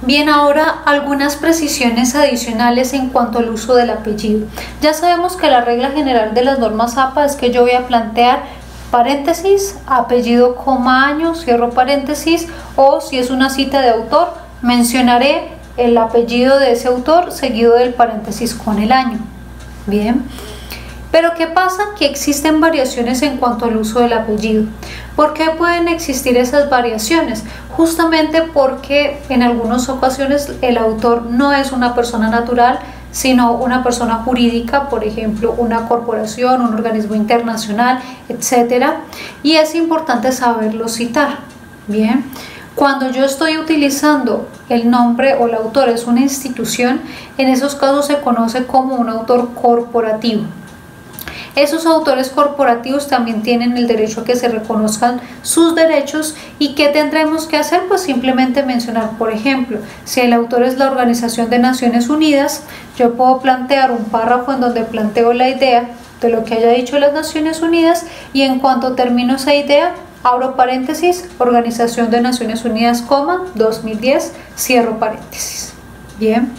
Bien, ahora algunas precisiones adicionales en cuanto al uso del apellido. Ya sabemos que la regla general de las normas APA es que yo voy a plantear paréntesis, apellido, coma, año, cierro paréntesis, o si es una cita de autor, mencionaré el apellido de ese autor seguido del paréntesis con el año. Bien. Pero ¿qué pasa? Que existen variaciones en cuanto al uso del apellido. ¿Por qué pueden existir esas variaciones? Justamente porque en algunas ocasiones el autor no es una persona natural, sino una persona jurídica, por ejemplo, una corporación, un organismo internacional, etc. Y es importante saberlo citar. Bien. Cuando yo estoy utilizando el nombre o el autor es una institución, en esos casos se conoce como un autor corporativo. Esos autores corporativos también tienen el derecho a que se reconozcan sus derechos. ¿Y qué tendremos que hacer? Pues simplemente mencionar, por ejemplo, si el autor es la Organización de Naciones Unidas, yo puedo plantear un párrafo en donde planteo la idea de lo que haya dicho las Naciones Unidas y en cuanto termino esa idea, abro paréntesis, Organización de Naciones Unidas, 2010, cierro paréntesis. Bien.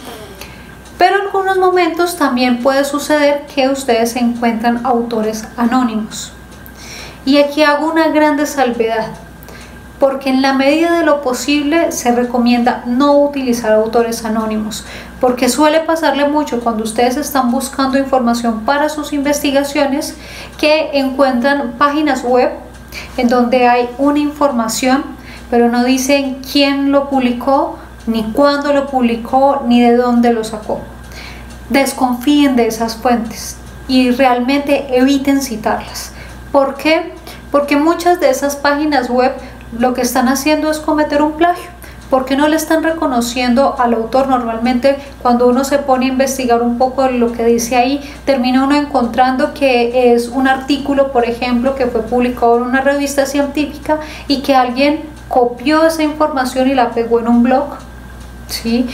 Pero en algunos momentos también puede suceder que ustedes encuentran autores anónimos. Y aquí hago una grande salvedad, porque en la medida de lo posible se recomienda no utilizar autores anónimos, porque suele pasarle mucho cuando ustedes están buscando información para sus investigaciones que encuentran páginas web en donde hay una información, pero no dicen quién lo publicó, ni cuándo lo publicó, ni de dónde lo sacó. Desconfíen de esas fuentes y realmente eviten citarlas. ¿Por qué? Porque muchas de esas páginas web lo que están haciendo es cometer un plagio, porque no le están reconociendo al autor. Normalmente cuando uno se pone a investigar un poco de lo que dice ahí, termina uno encontrando que es un artículo, por ejemplo, que fue publicado en una revista científica y que alguien copió esa información y la pegó en un blog, ¿sí?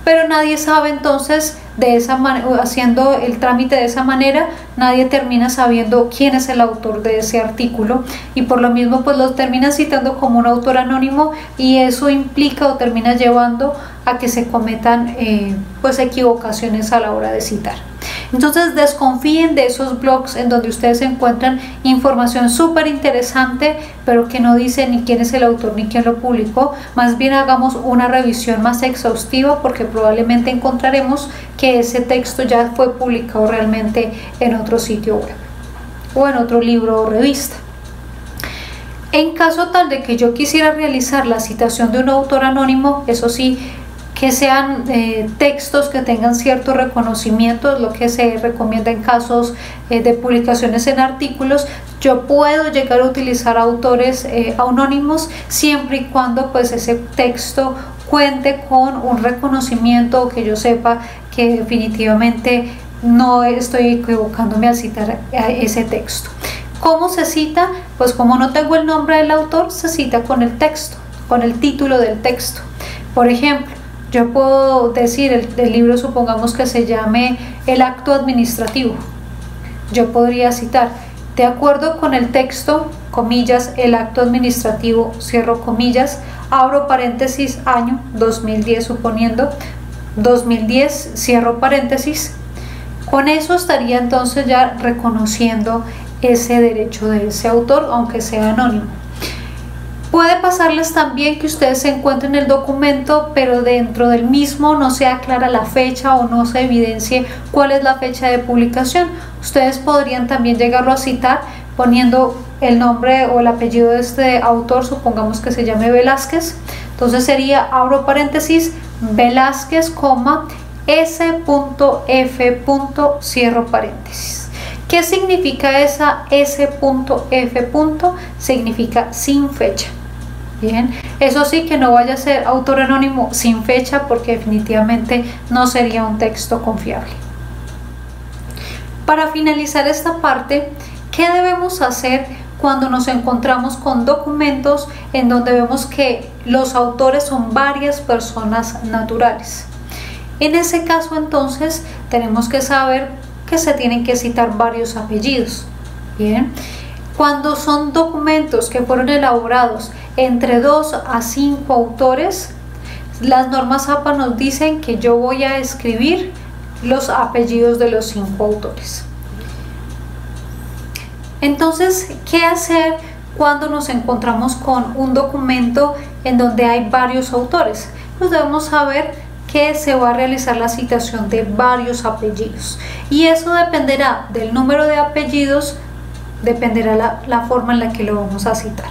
Pero nadie sabe entonces, de esa manera, haciendo el trámite de esa manera, nadie termina sabiendo quién es el autor de ese artículo y por lo mismo pues lo termina citando como un autor anónimo y eso implica o termina llevando a que se cometan pues equivocaciones a la hora de citar. Entonces desconfíen de esos blogs en donde ustedes encuentran información súper interesante pero que no dice ni quién es el autor ni quién lo publicó. Más bien hagamos una revisión más exhaustiva porque probablemente encontraremos que ese texto ya fue publicado realmente en otro sitio web o en otro libro o revista. En caso tal de que yo quisiera realizar la citación de un autor anónimo, eso sí, que sean textos que tengan cierto reconocimiento, es lo que se recomienda en casos de publicaciones en artículos. Yo puedo llegar a utilizar autores anónimos siempre y cuando pues ese texto cuente con un reconocimiento o que yo sepa que definitivamente no estoy equivocándome al citar ese texto. ¿Cómo se cita? Pues como no tengo el nombre del autor, se cita con el texto, con el título del texto. Por ejemplo, yo puedo decir, el libro supongamos que se llame El acto administrativo. Yo podría citar, de acuerdo con el texto, comillas, el acto administrativo, cierro comillas, abro paréntesis, año 2010, suponiendo 2010, cierro paréntesis. Con eso estaría entonces ya reconociendo ese derecho de ese autor, aunque sea anónimo. Puede pasarles también que ustedes se encuentren el documento, pero dentro del mismo no sea clara la fecha o no se evidencie cuál es la fecha de publicación. Ustedes podrían también llegarlo a citar poniendo el nombre o el apellido de este autor, supongamos que se llame Velázquez. Entonces sería, abro paréntesis, Velázquez, S.F. cierro paréntesis. ¿Qué significa esa S.F.? Significa sin fecha. Bien, eso sí, que no vaya a ser autor anónimo sin fecha porque definitivamente no sería un texto confiable. Para finalizar esta parte, ¿qué debemos hacer cuando nos encontramos con documentos en donde vemos que los autores son varias personas naturales? En ese caso entonces tenemos que saber que se tienen que citar varios apellidos. Bien, cuando son documentos que fueron elaborados entre 2 a 5 autores, las normas APA nos dicen que yo voy a escribir los apellidos de los 5 autores. Entonces, ¿qué hacer cuando nos encontramos con un documento en donde hay varios autores? Pues debemos saber que se va a realizar la citación de varios apellidos, y eso dependerá del número de apellidos, dependerá la forma en la que lo vamos a citar.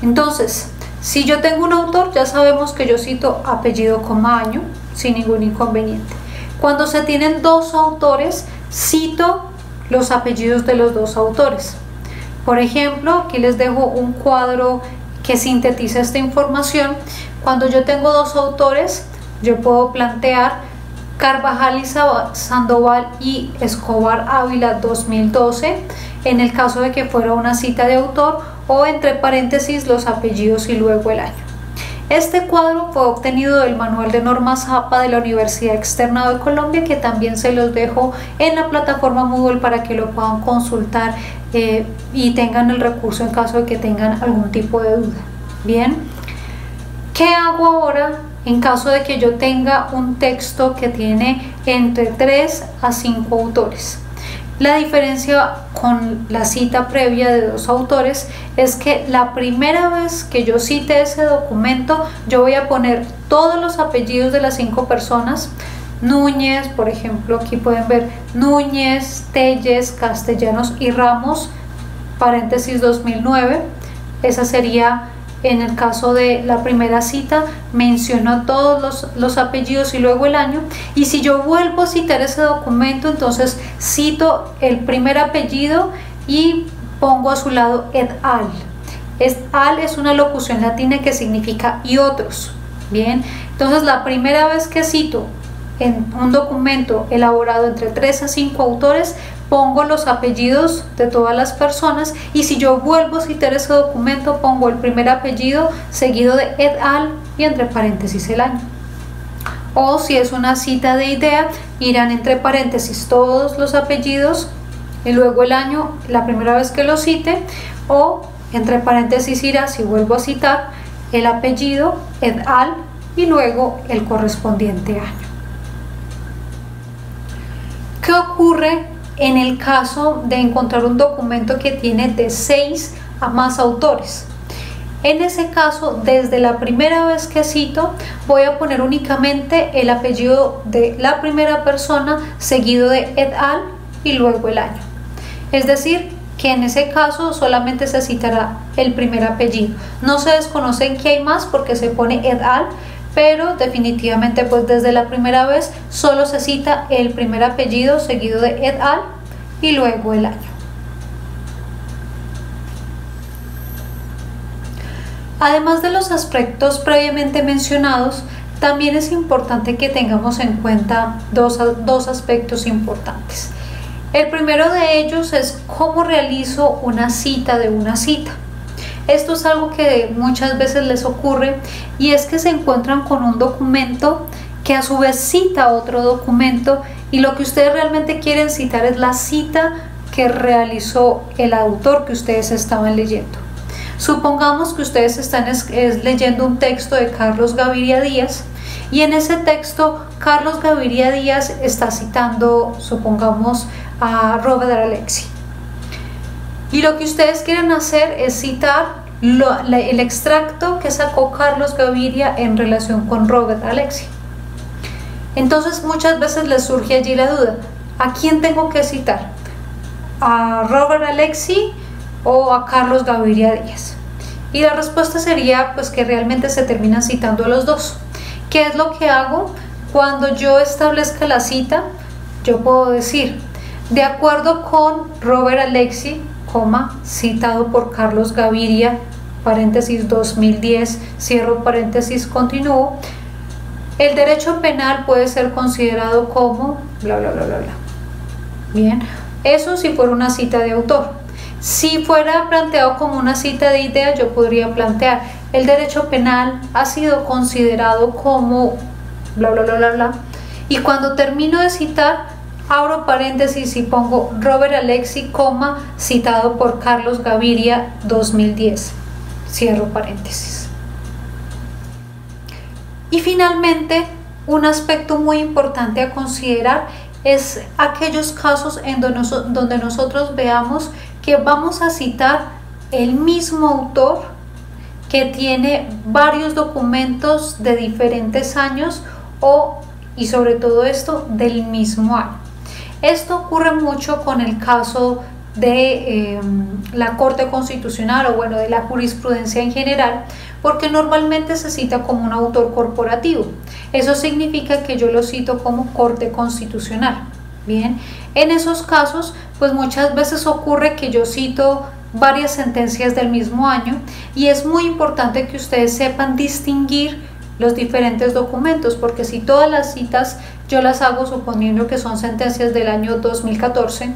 Entonces, si yo tengo un autor, ya sabemos que yo cito apellido, año, sin ningún inconveniente. Cuando se tienen 2 autores, cito los apellidos de los 2 autores. Por ejemplo, aquí les dejo un cuadro que sintetiza esta información. Cuando yo tengo 2 autores, yo puedo plantear Carvajal y Sandoval y Escobar Ávila 2012, en el caso de que fuera una cita de autor, o entre paréntesis los apellidos y luego el año. Este cuadro fue obtenido del Manual de Normas APA de la Universidad Externa de Colombia, que también se los dejo en la plataforma Moodle para que lo puedan consultar y tengan el recurso en caso de que tengan algún tipo de duda. Bien, ¿qué hago ahora en caso de que yo tenga un texto que tiene entre 3 a 5 autores? La diferencia con la cita previa de 2 autores es que la primera vez que yo cite ese documento, yo voy a poner todos los apellidos de las 5 personas. Núñez, por ejemplo, aquí pueden ver Núñez, Telles, Castellanos y Ramos, paréntesis 2009. Esa sería, en el caso de la primera cita, menciono todos los apellidos y luego el año. Y si yo vuelvo a citar ese documento, entonces cito el primer apellido y pongo a su lado et al. Et al es una locución latina que significa y otros. Bien, entonces la primera vez que cito en un documento elaborado entre 3 a 5 autores, pongo los apellidos de todas las personas, y si yo vuelvo a citar ese documento, pongo el primer apellido seguido de et al y entre paréntesis el año. O si es una cita de idea, irán entre paréntesis todos los apellidos y luego el año la primera vez que lo cite, o entre paréntesis irá, si vuelvo a citar, el apellido et al y luego el correspondiente año. ¿Qué ocurre en el caso de encontrar un documento que tiene de 6 a más autores? En ese caso, desde la primera vez que cito, voy a poner únicamente el apellido de la primera persona seguido de et al y luego el año. Es decir, que en ese caso solamente se citará el primer apellido. No se desconoce que hay más porque se pone et al, pero definitivamente pues desde la primera vez solo se cita el primer apellido seguido de et al y luego el año. Además de los aspectos previamente mencionados, también es importante que tengamos en cuenta dos aspectos importantes. El primero de ellos es cómo realizo una cita de una cita. Esto es algo que muchas veces les ocurre, y es que se encuentran con un documento que a su vez cita otro documento, y lo que ustedes realmente quieren citar es la cita que realizó el autor que ustedes estaban leyendo. Supongamos que ustedes están leyendo un texto de Carlos Gaviria Díaz, y en ese texto Carlos Gaviria Díaz está citando, supongamos, a Robert Alexi. Y lo que ustedes quieren hacer es citar el extracto que sacó Carlos Gaviria en relación con Robert Alexi. Entonces muchas veces les surge allí la duda: ¿a quién tengo que citar? ¿A Robert Alexi o a Carlos Gaviria Díaz? Y la respuesta sería pues que realmente se terminan citando a los dos. ¿Qué es lo que hago? Cuando yo establezca la cita, yo puedo decir: de acuerdo con Robert Alexi, citado por Carlos Gaviria, paréntesis 2010, cierro paréntesis, continúo, el derecho penal puede ser considerado como bla bla bla bla bla. Bien, eso si fuera una cita de autor. Si fuera planteado como una cita de idea, yo podría plantear: el derecho penal ha sido considerado como bla bla bla bla bla, y cuando termino de citar, abro paréntesis y pongo Robert Alexi, citado por Carlos Gaviria 2010, cierro paréntesis. Y finalmente, un aspecto muy importante a considerar es aquellos casos en donde nosotros veamos que vamos a citar el mismo autor que tiene varios documentos de diferentes años y sobre todo esto del mismo año. Esto ocurre mucho con el caso de la Corte Constitucional o bueno, de la jurisprudencia en general, porque normalmente se cita como un autor corporativo. Eso significa que yo lo cito como Corte Constitucional. Bien, en esos casos, pues muchas veces ocurre que yo cito varias sentencias del mismo año y es muy importante que ustedes sepan distinguir los diferentes documentos, porque si todas las citas yo las hago suponiendo que son sentencias del año 2014,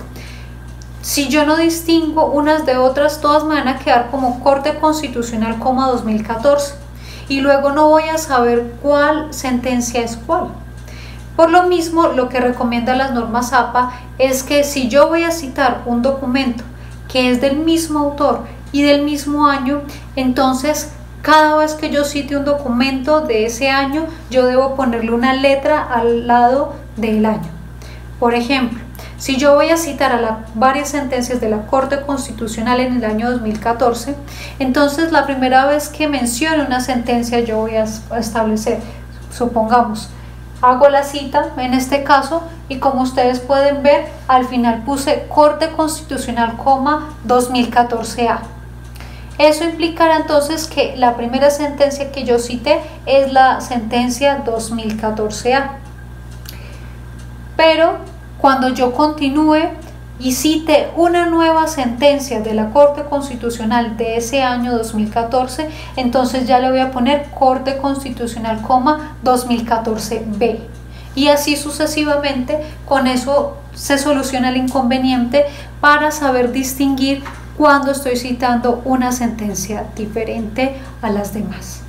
si yo no distingo unas de otras, todas me van a quedar como Corte Constitucional, 2014, y luego no voy a saber cuál sentencia es cuál. Por lo mismo, lo que recomienda las normas APA es que si yo voy a citar un documento que es del mismo autor y del mismo año, entonces cada vez que yo cite un documento de ese año, yo debo ponerle una letra al lado del año. Por ejemplo, si yo voy a citar a varias sentencias de la Corte Constitucional en el año 2014, entonces la primera vez que mencione una sentencia yo voy a establecer, supongamos, hago la cita en este caso y como ustedes pueden ver, al final puse Corte Constitucional, 2014A. Eso implicará entonces que la primera sentencia que yo cité es la sentencia 2014A. Pero cuando yo continúe y cite una nueva sentencia de la Corte Constitucional de ese año 2014, entonces ya le voy a poner Corte Constitucional, 2014B. Y así sucesivamente. Con eso se soluciona el inconveniente para saber distinguir cuando estoy citando una sentencia diferente a las demás.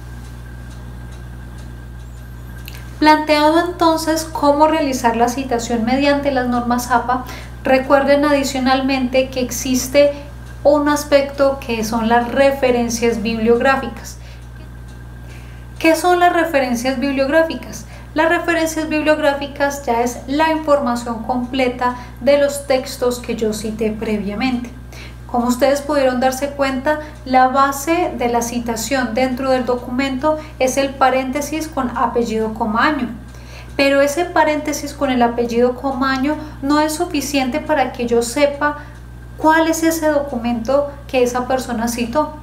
Planteado entonces cómo realizar la citación mediante las normas APA, recuerden adicionalmente que existe un aspecto que son las referencias bibliográficas. ¿Qué son las referencias bibliográficas? Las referencias bibliográficas ya es la información completa de los textos que yo cité previamente. Como ustedes pudieron darse cuenta, la base de la citación dentro del documento es el paréntesis con apellido, año. Pero ese paréntesis con el apellido, año no es suficiente para que yo sepa cuál es ese documento que esa persona citó.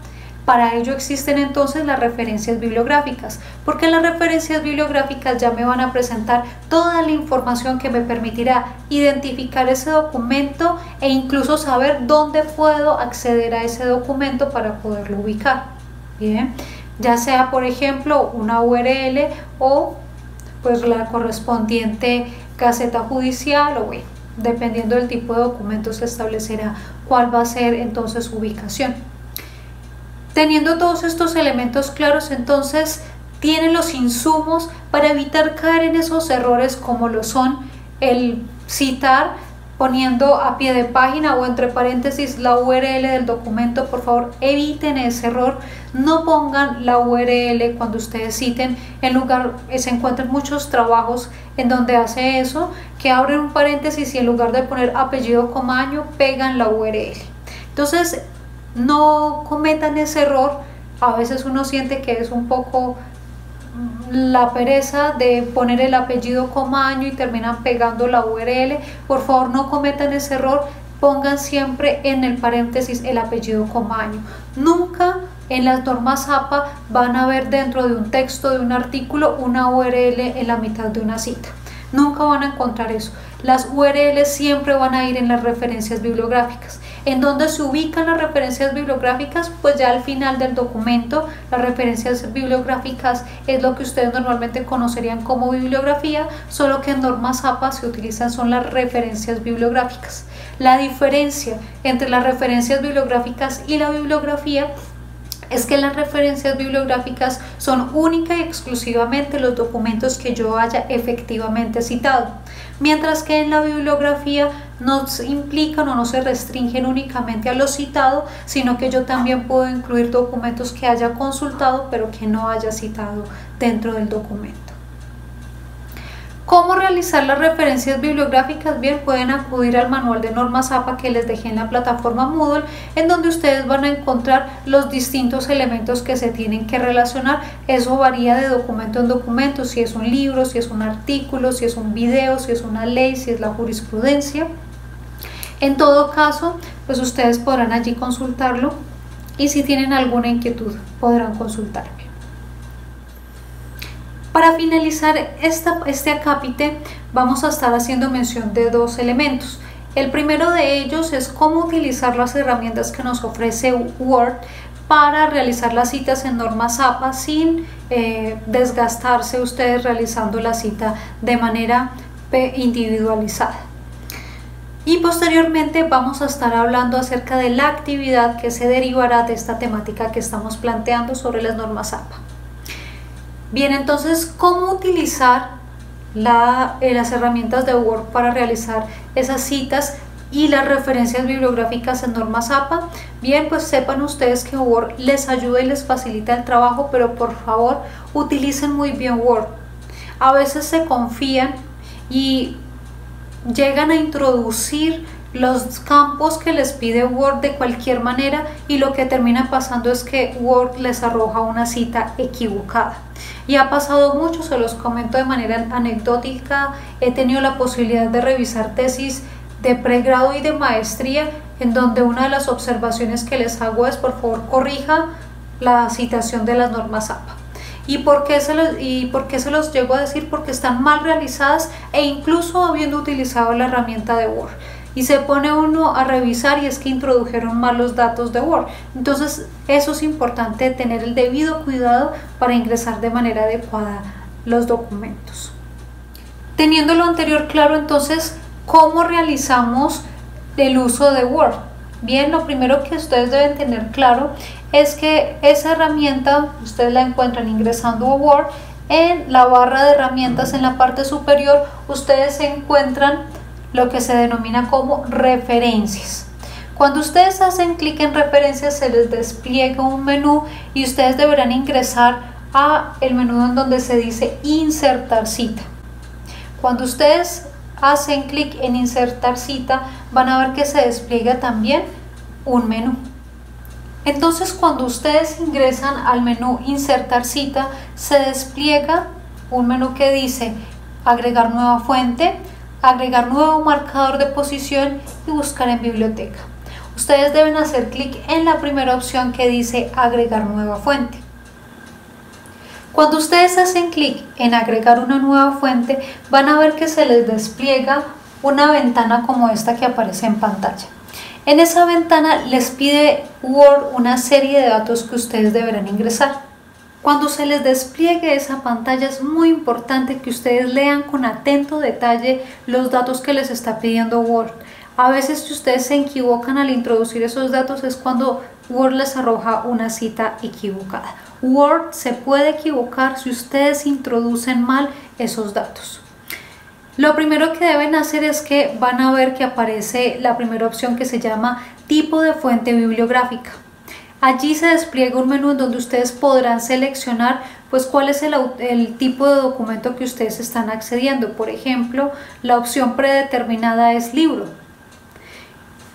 Para ello existen entonces las referencias bibliográficas, porque las referencias bibliográficas ya me van a presentar toda la información que me permitirá identificar ese documento e incluso saber dónde puedo acceder a ese documento para poderlo ubicar. Bien, ya sea por ejemplo una URL o pues la correspondiente caseta judicial o bueno, dependiendo del tipo de documento se establecerá cuál va a ser entonces su ubicación. Teniendo todos estos elementos claros, entonces tienen los insumos para evitar caer en esos errores como lo son el citar poniendo a pie de página o entre paréntesis la URL del documento. Por favor, eviten ese error. No pongan la URL cuando ustedes citen. En lugar, se encuentran muchos trabajos en donde hace eso, que abren un paréntesis y en lugar de poner apellido, año, pegan la URL. Entonces, no cometan ese error. A veces uno siente que es un poco la pereza de poner el apellido, año y terminan pegando la URL. Por favor, no cometan ese error. Pongan siempre en el paréntesis el apellido, año. Nunca en las normas APA van a ver dentro de un texto de un artículo una URL en la mitad de una cita. Nunca van a encontrar eso. Las URLs siempre van a ir en las referencias bibliográficas. En donde se ubican las referencias bibliográficas, pues ya al final del documento, las referencias bibliográficas es lo que ustedes normalmente conocerían como bibliografía, solo que en normas APA se utilizan son las referencias bibliográficas. La diferencia entre las referencias bibliográficas y la bibliografía es que las referencias bibliográficas son única y exclusivamente los documentos que yo haya efectivamente citado, mientras que en la bibliografía no implican o no se restringen únicamente a lo citado, sino que yo también puedo incluir documentos que haya consultado pero que no haya citado dentro del documento. ¿Cómo realizar las referencias bibliográficas? Bien, pueden acudir al manual de normas APA que les dejé en la plataforma Moodle, en donde ustedes van a encontrar los distintos elementos que se tienen que relacionar. Eso varía de documento en documento, si es un libro, si es un artículo, si es un video, si es una ley, si es la jurisprudencia. En todo caso, pues ustedes podrán allí consultarlo y si tienen alguna inquietud podrán consultarme. Para finalizar este acápite vamos a estar haciendo mención de dos elementos. El primero de ellos es cómo utilizar las herramientas que nos ofrece Word para realizar las citas en normas APA sin desgastarse ustedes realizando la cita de manera individualizada. Y posteriormente vamos a estar hablando acerca de la actividad que se derivará de esta temática que estamos planteando sobre las normas APA. Bien, entonces, ¿cómo utilizar las herramientas de Word para realizar esas citas y las referencias bibliográficas en normas APA? Bien, pues sepan ustedes que Word les ayuda y les facilita el trabajo, pero por favor utilicen muy bien Word. A veces se confían y llegan a introducir los campos que les pide Word de cualquier manera y lo que termina pasando es que Word les arroja una cita equivocada. Y ha pasado mucho, se los comento de manera anecdótica. He tenido la posibilidad de revisar tesis de pregrado y de maestría en donde una de las observaciones que les hago es por favor corrija la citación de las normas APA. ¿Y por qué se los llego a decir? Porque están mal realizadas e incluso habiendo utilizado la herramienta de Word. Y se pone uno a revisar y es que introdujeron mal los datos de Word. Entonces eso es importante, tener el debido cuidado para ingresar de manera adecuada los documentos. Teniendo lo anterior claro, entonces, ¿cómo realizamos el uso de Word? Bien, lo primero que ustedes deben tener claro es que esa herramienta ustedes la encuentran ingresando a Word. En la barra de herramientas en la parte superior ustedes se encuentran lo que se denomina como referencias. Cuando ustedes hacen clic en referencias se les despliega un menú y ustedes deberán ingresar a el menú en donde se dice insertar cita. Cuando ustedes hacen clic en insertar cita van a ver que se despliega también un menú. Entonces cuando ustedes ingresan al menú insertar cita se despliega un menú que dice agregar nueva fuente, agregar nuevo marcador de posición y buscar en biblioteca. Ustedes deben hacer clic en la primera opción que dice agregar nueva fuente. Cuando ustedes hacen clic en agregar una nueva fuente van a ver que se les despliega una ventana como esta que aparece en pantalla. En esa ventana les pide Word una serie de datos que ustedes deberán ingresar. Cuando se les despliegue esa pantalla es muy importante que ustedes lean con atento detalle los datos que les está pidiendo Word. A veces si ustedes se equivocan al introducir esos datos es cuando Word les arroja una cita equivocada. Word se puede equivocar si ustedes introducen mal esos datos. Lo primero que deben hacer es que van a ver que aparece la primera opción que se llama tipo de fuente bibliográfica. Allí se despliega un menú en donde ustedes podrán seleccionar pues cuál es el tipo de documento que ustedes están accediendo. Por ejemplo, la opción predeterminada es libro.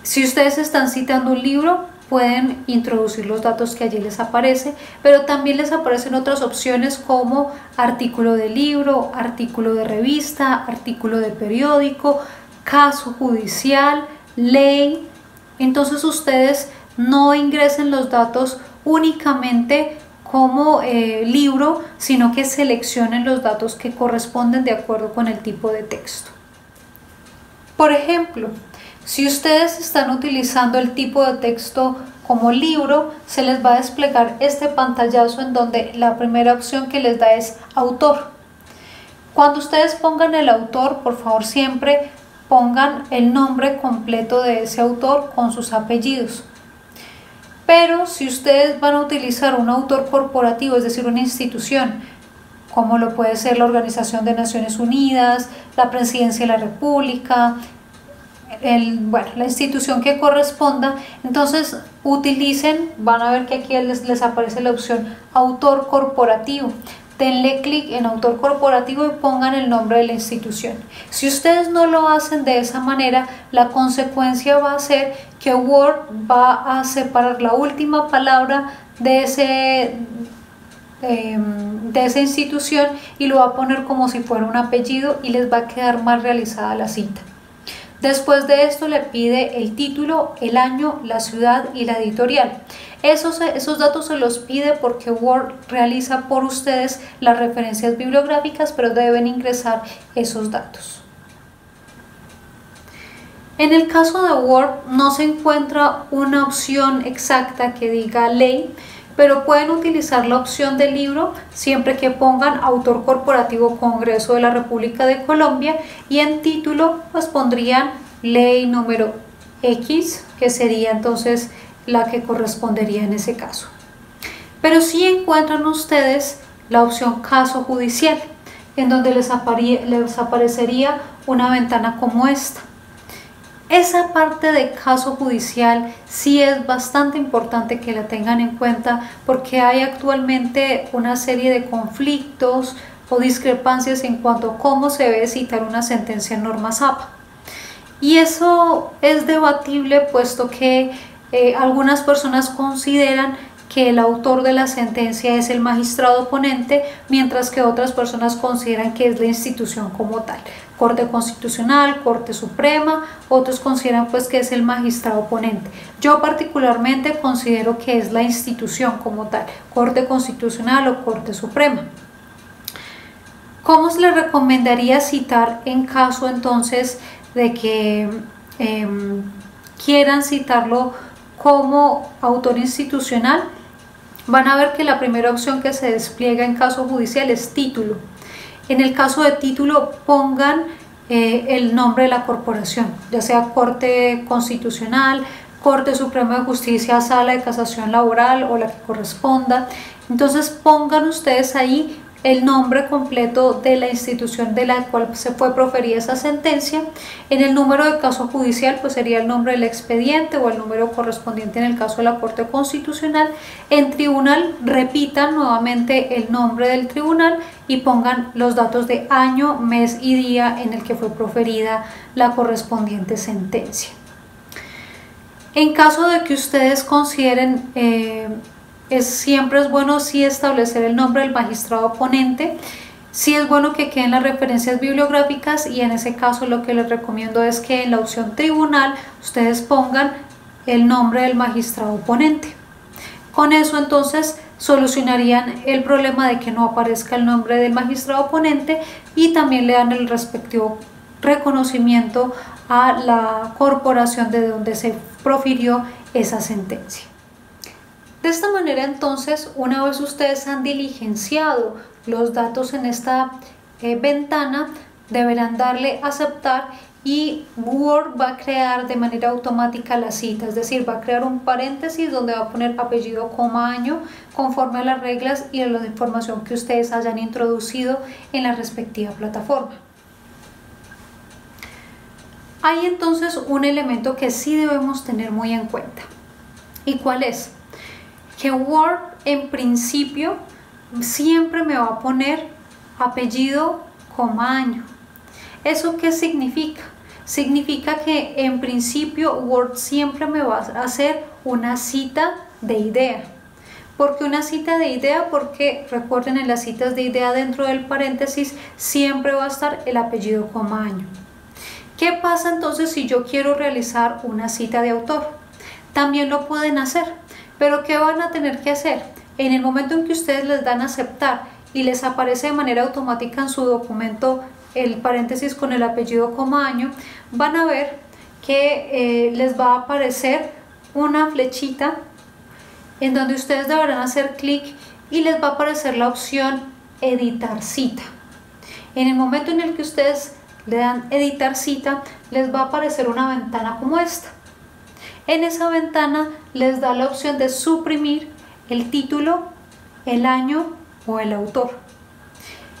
Si ustedes están citando un libro, pueden introducir los datos que allí les aparece, pero también les aparecen otras opciones como artículo de libro, artículo de revista, artículo de periódico, caso judicial, ley. Entonces ustedes no ingresen los datos únicamente como libro, sino que seleccionen los datos que corresponden de acuerdo con el tipo de texto. Por ejemplo, si ustedes están utilizando el tipo de texto como libro, se les va a desplegar este pantallazo en donde la primera opción que les da es autor. Cuando ustedes pongan el autor, por favor siempre pongan el nombre completo de ese autor con sus apellidos. Pero si ustedes van a utilizar un autor corporativo, es decir, una institución, como lo puede ser la Organización de Naciones Unidas, la Presidencia de la República, la institución que corresponda. Entonces utilicen, van a ver que aquí les aparece la opción autor corporativo. Denle clic en autor corporativo y pongan el nombre de la institución. Si ustedes no lo hacen de esa manera, la consecuencia va a ser que Word va a separar la última palabra de esa institución y lo va a poner como si fuera un apellido y les va a quedar mal realizada la cita. Después de esto le pide el título, el año, la ciudad y la editorial. Esos datos se los pide porque Word realiza por ustedes las referencias bibliográficas, pero deben ingresar esos datos. En el caso de Word no se encuentra una opción exacta que diga ley, pero pueden utilizar la opción de libro siempre que pongan autor corporativo Congreso de la República de Colombia, y en título pues pondrían ley número X, que sería entonces la que correspondería en ese caso. Pero sí encuentran ustedes la opción caso judicial, en donde les aparecería una ventana como esta. Esa parte de caso judicial sí es bastante importante que la tengan en cuenta, porque hay actualmente una serie de conflictos o discrepancias en cuanto a cómo se debe citar una sentencia en normas APA. Y eso es debatible, puesto que algunas personas consideran que el autor de la sentencia es el magistrado ponente, mientras que otras personas consideran que es la institución como tal. Corte Constitucional, Corte Suprema, otros consideran pues que es el magistrado ponente. Yo particularmente considero que es la institución como tal, Corte Constitucional o Corte Suprema. ¿Cómo se le recomendaría citar en caso entonces de que quieran citarlo como autor institucional? Van a ver que la primera opción que se despliega en caso judicial es título. En el caso de título pongan el nombre de la corporación, ya sea Corte Constitucional, Corte Suprema de Justicia, Sala de Casación Laboral o la que corresponda. Entonces pongan ustedes ahí el nombre completo de la institución de la cual se fue proferida esa sentencia. En el número de caso judicial pues sería el nombre del expediente o el número correspondiente en el caso de la Corte Constitucional. En tribunal repitan nuevamente el nombre del tribunal y pongan los datos de año, mes y día en el que fue proferida la correspondiente sentencia. En caso de que ustedes consideren siempre es bueno sí establecer el nombre del magistrado ponente. Sí es bueno que queden las referencias bibliográficas, y en ese caso lo que les recomiendo es que en la opción tribunal ustedes pongan el nombre del magistrado ponente. Con eso entonces solucionarían el problema de que no aparezca el nombre del magistrado ponente, y también le dan el respectivo reconocimiento a la corporación de donde se profirió esa sentencia. De esta manera entonces, una vez ustedes han diligenciado los datos en esta ventana, deberán darle a aceptar y Word va a crear de manera automática la cita, es decir, va a crear un paréntesis donde va a poner apellido, coma, año, conforme a las reglas y a la información que ustedes hayan introducido en la respectiva plataforma. Hay entonces un elemento que sí debemos tener muy en cuenta. ¿Y cuál es? Que Word en principio siempre me va a poner apellido, coma, año. ¿Eso qué significa? Significa que en principio Word siempre me va a hacer una cita de idea. ¿Por qué una cita de idea? Porque recuerden, en las citas de idea dentro del paréntesis siempre va a estar el apellido, coma, año. ¿Qué pasa entonces si yo quiero realizar una cita de autor? También lo pueden hacer. Pero ¿qué van a tener que hacer? En el momento en que ustedes les dan a aceptar y les aparece de manera automática en su documento el paréntesis con el apellido, coma, año, van a ver que les va a aparecer una flechita en donde ustedes deberán hacer clic y les va a aparecer la opción editar cita. En el momento en el que ustedes le dan editar cita, les va a aparecer una ventana como esta. En esa ventana les da la opción de suprimir el título, el año o el autor.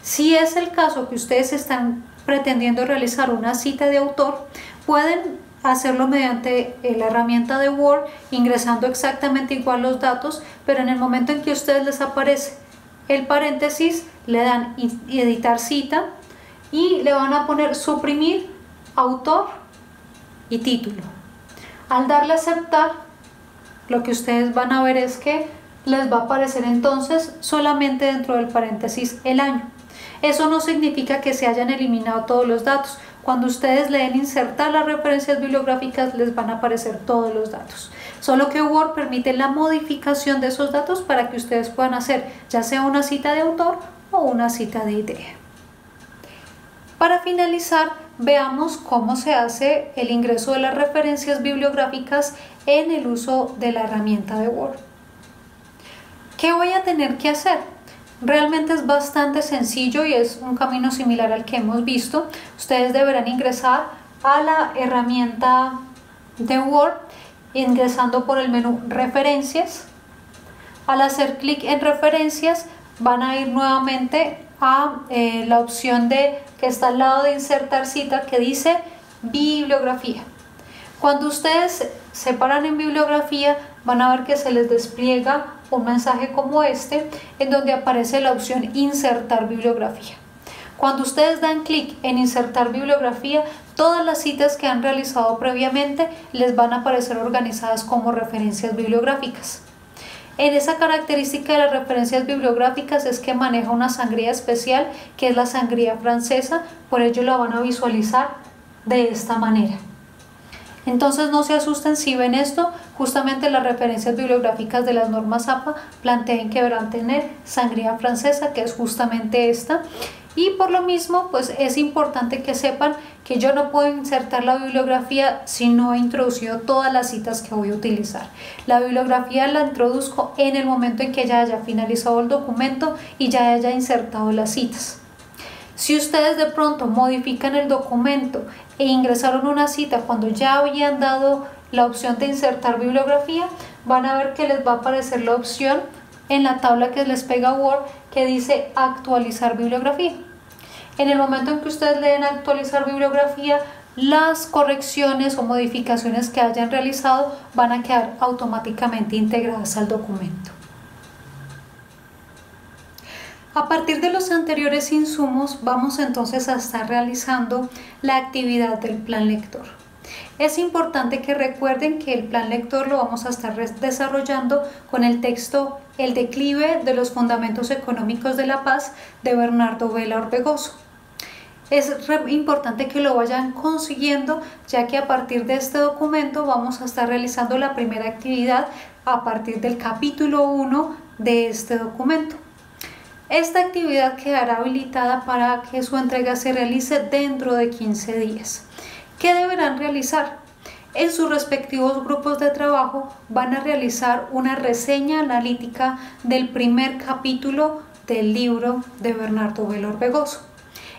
Si es el caso que ustedes están pretendiendo realizar una cita de autor, pueden hacerlo mediante la herramienta de Word, ingresando exactamente igual los datos, pero en el momento en que a ustedes les aparece el paréntesis, le dan editar cita y le van a poner suprimir autor y título. Al darle a aceptar, lo que ustedes van a ver es que les va a aparecer entonces solamente dentro del paréntesis el año. Eso no significa que se hayan eliminado todos los datos. Cuando ustedes le den insertar las referencias bibliográficas, les van a aparecer todos los datos. Solo que Word permite la modificación de esos datos para que ustedes puedan hacer ya sea una cita de autor o una cita de idea. Para finalizar, veamos cómo se hace el ingreso de las referencias bibliográficas en el uso de la herramienta de Word. ¿Qué voy a tener que hacer? Realmente es bastante sencillo y es un camino similar al que hemos visto. Ustedes deberán ingresar a la herramienta de Word ingresando por el menú Referencias. Al hacer clic en Referencias van a ir nuevamente a la opción que está al lado de Insertar cita, que dice Bibliografía. Cuando ustedes se paran en Bibliografía, van a ver que se les despliega un mensaje como este, en donde aparece la opción Insertar bibliografía. Cuando ustedes dan clic en Insertar bibliografía, todas las citas que han realizado previamente les van a aparecer organizadas como referencias bibliográficas. En esa característica de las referencias bibliográficas es que maneja una sangría especial, que es la sangría francesa, por ello la van a visualizar de esta manera. Entonces no se asusten si ven esto, justamente las referencias bibliográficas de las normas APA plantean que deberán tener sangría francesa, que es justamente esta, y por lo mismo pues es importante que sepan que yo no puedo insertar la bibliografía si no he introducido todas las citas que voy a utilizar. La bibliografía la introduzco en el momento en que ya haya finalizado el documento y ya haya insertado las citas. Si ustedes de pronto modifican el documento e ingresaron una cita cuando ya habían dado la opción de insertar bibliografía, van a ver que les va a aparecer la opción en la tabla que les pega Word que dice actualizar bibliografía. En el momento en que ustedes le den actualizar bibliografía, las correcciones o modificaciones que hayan realizado van a quedar automáticamente integradas al documento. A partir de los anteriores insumos, vamos entonces a estar realizando la actividad del plan lector. Es importante que recuerden que el plan lector lo vamos a estar desarrollando con el texto El declive de los fundamentos económicos de la paz de Bernardo Vela Orbegoso. Es importante que lo vayan consiguiendo, ya que a partir de este documento vamos a estar realizando la primera actividad a partir del capítulo 1 de este documento. Esta actividad quedará habilitada para que su entrega se realice dentro de 15 días. ¿Qué deberán realizar? En sus respectivos grupos de trabajo van a realizar una reseña analítica del primer capítulo del libro de Bernardo Vela Orbegoso.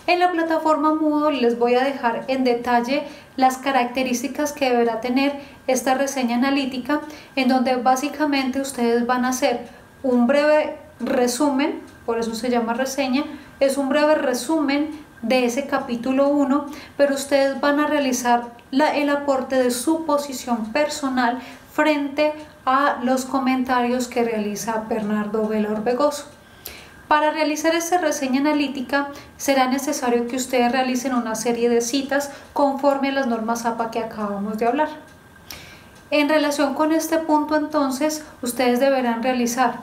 En la plataforma Moodle les voy a dejar en detalle las características que deberá tener esta reseña analítica, en donde básicamente ustedes van a hacer un breve resumen, por eso se llama reseña, es un breve resumen de ese capítulo 1, pero ustedes van a realizar el aporte de su posición personal frente a los comentarios que realiza Bernardo Vela Orbegoso. Para realizar esta reseña analítica será necesario que ustedes realicen una serie de citas conforme a las normas APA que acabamos de hablar. En relación con este punto entonces, ustedes deberán realizar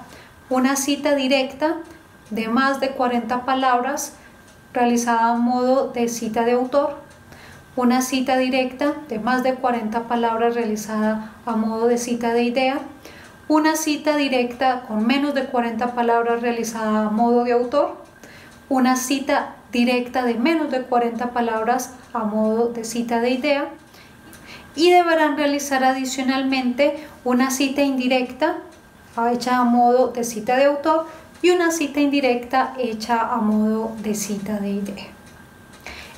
una cita directa de más de 40 palabras realizada a modo de cita de autor, una cita directa de más de 40 palabras realizada a modo de cita de idea, una cita directa con menos de 40 palabras realizada a modo de autor, una cita directa de menos de 40 palabras a modo de cita de idea, y deberán realizar adicionalmente una cita indirecta hecha a modo de cita de autor y una cita indirecta hecha a modo de cita de idea.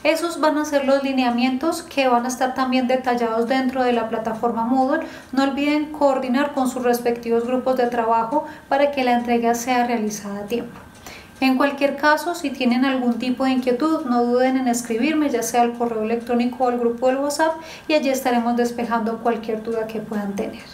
Esos van a ser los lineamientos que van a estar también detallados dentro de la plataforma Moodle. No olviden coordinar con sus respectivos grupos de trabajo para que la entrega sea realizada a tiempo. En cualquier caso, si tienen algún tipo de inquietud, no duden en escribirme, ya sea al correo electrónico o al grupo del WhatsApp, y allí estaremos despejando cualquier duda que puedan tener.